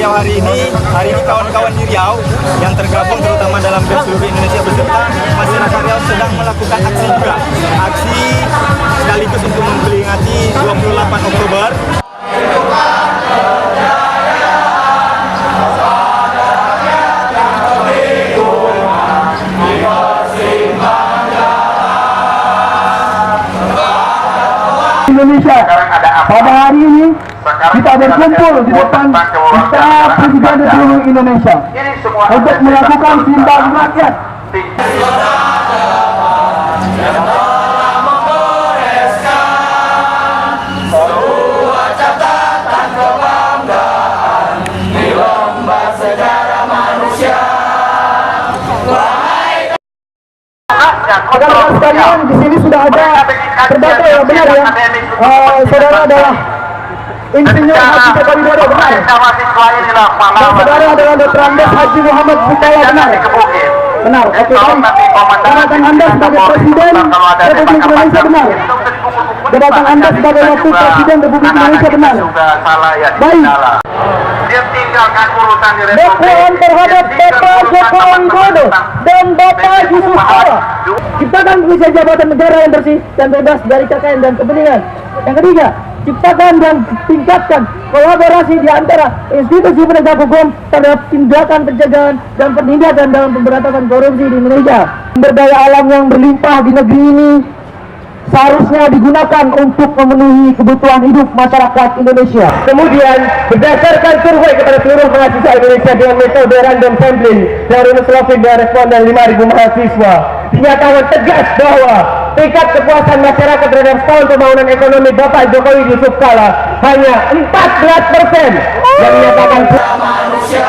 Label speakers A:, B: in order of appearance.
A: Riau hari ini kawan-kawan di Riau yang tergabung terutama dalam BEM seluruh Indonesia beserta masyarakat Riau sedang melakukan aksi juga. Aksi sekaligus untuk memperingati 28 Oktober.
B: Indonesia. Pada hari ini kita berkumpul di depan Istana Presiden Republik Indonesia untuk melakukan simbol rakyat. Saudara sekalian, di sini sudah ada terdata ya, benar ya. Saudara adalah Insinyur Haji Joko Widodo, benar. Dan saudara adalah Dr. Andes Haji Muhammad Bukala, benar. Benar, oke. Jabatan Anda sebagai Presiden Republik Indonesia, benar. Jabatan Anda sebagai Wakil Presiden Republik Indonesia, benar. Baik. Dakwaan terhadap Bapak Joko Widodo dan Bapak Yusuf Kala. Ciptakan Indonesia jabatan negara yang bersih dan bebas dari KKN dan kepentingan. Yang ketiga, ciptakan dan tingkatkan kolaborasi di antara institusi penegak hukum terhadap tindakan pencegahan dan penindakan dalam pemberantasan korupsi di Indonesia. Sumber daya alam yang berlimpah di negeri ini seharusnya digunakan untuk memenuhi kebutuhan hidup masyarakat Indonesia. Kemudian, berdasarkan survei kepada seluruh mahasiswa Indonesia dengan metode random sampling dan rumus Loving dan responden 5.000 mahasiswa, dinyatakan tegas bahwa tingkat kepuasan masyarakat terhadap setahun pembangunan ekonomi Bapak Jokowi Yusuf Kala hanya 14%, yang menyatakan manusia.